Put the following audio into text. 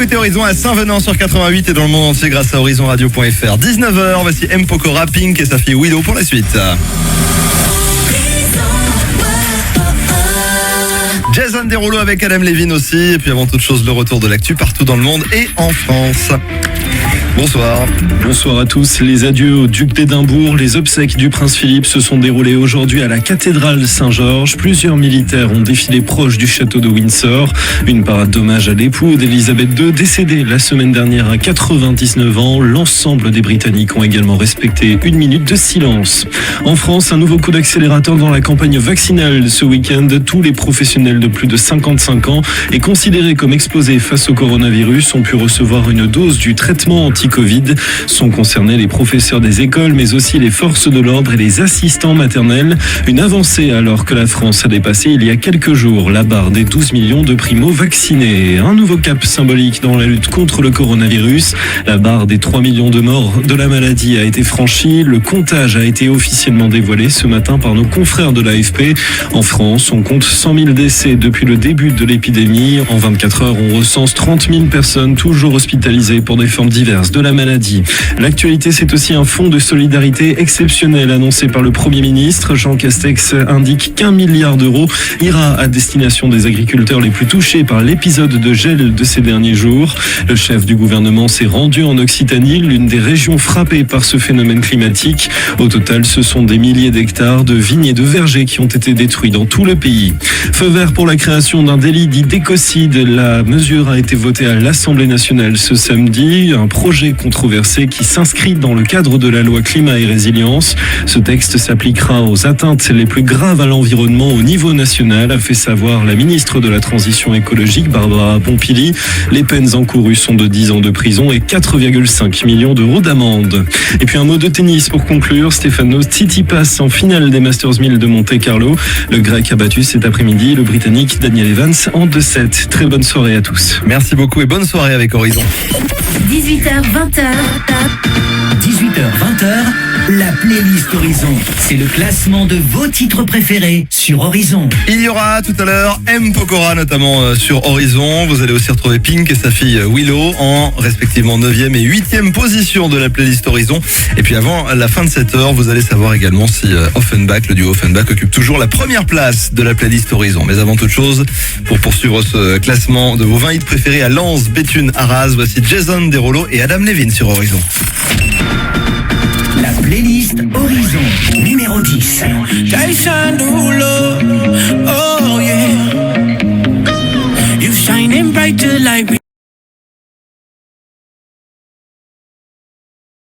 écoutez Horizon à Saint-Venant sur 88 et dans le monde entier grâce à horizonradio.fr. 19h, voici M. Pokora, Pink et sa fille Willow pour la suite. Jason Derulo avec Adam Levine aussi. Et puis avant toute chose, le retour de l'actu partout dans le monde et en France. Bonsoir. Bonsoir à tous. Les adieux au duc d'Édimbourg, les obsèques du prince Philippe se sont déroulées aujourd'hui à la cathédrale Saint-Georges. Plusieurs militaires ont défilé proche du château de Windsor. Une parade d'hommage à l'époux d'Elisabeth II, décédée la semaine dernière à 99 ans. L'ensemble des Britanniques ont également respecté une minute de silence. En France, un nouveau coup d'accélérateur dans la campagne vaccinale ce week-end. Tous les professionnels de plus de 55 ans et considérés comme exposés face au coronavirus ont pu recevoir une dose du traitement anti-Covid. Sont concernés les professeurs des écoles, mais aussi les forces de l'ordre et les assistants maternels. Une avancée alors que la France a dépassé il y a quelques jours la barre des 12 millions de primo-vaccinés. Un nouveau cap symbolique dans la lutte contre le coronavirus. La barre des 3 millions de morts de la maladie a été franchie. Le comptage a été officiellement dévoilé ce matin par nos confrères de l'AFP. En France, on compte 100 000 décès depuis le début de l'épidémie. En 24 heures, on recense 30 000 personnes toujours hospitalisées pour des formes diverses de la maladie. L'actualité, c'est aussi un fonds de solidarité exceptionnel annoncé par le Premier ministre. Jean Castex indique qu'1 milliard d'euros ira à destination des agriculteurs les plus touchés par l'épisode de gel de ces derniers jours. Le chef du gouvernement s'est rendu en Occitanie, l'une des régions frappées par ce phénomène climatique. Au total, ce sont des milliers d'hectares de vignes et de vergers qui ont été détruits dans tout le pays. Feu vert pour la création d'un délit dit d'écocide. La mesure a été votée à l'Assemblée nationale ce samedi. Un projet controversé qui s'inscrit dans le cadre de la loi climat et résilience. Ce texte s'appliquera aux atteintes les plus graves à l'environnement au niveau national, a fait savoir la ministre de la Transition écologique, Barbara Pompili. Les peines encourues sont de 10 ans de prison et 4,5 millions d'euros d'amende. Et puis un mot de tennis pour conclure. Stefanos Tsitsipas en finale des Masters 1000 de Monte-Carlo. Le Grec a battu cet après-midi le Britannique Daniel Evans en 2-7. Très bonne soirée à tous. Merci beaucoup et bonne soirée avec Horizon. 18h-20h. 18h-20h, la playlist Horizon. C'est le classement de vos titres préférés sur Horizon. Il y aura tout à l'heure M. Pokora notamment sur Horizon. Vous allez aussi retrouver Pink et sa fille Willow en respectivement 9e et 8e position de la playlist Horizon. Et puis avant la fin de cette heure, vous allez savoir également si Offenbach, le duo Offenbach, occupe toujours la première place de la playlist Horizon. Mais avant toute chose, pour poursuivre ce classement de vos 20 hits préférés à Lens, Béthune, Arras, voici Jason Derulo et Adam Levine sur Horizon. La playlist Horizon, numéro 10. Jason Derulo, oh yeah. You shining brighter like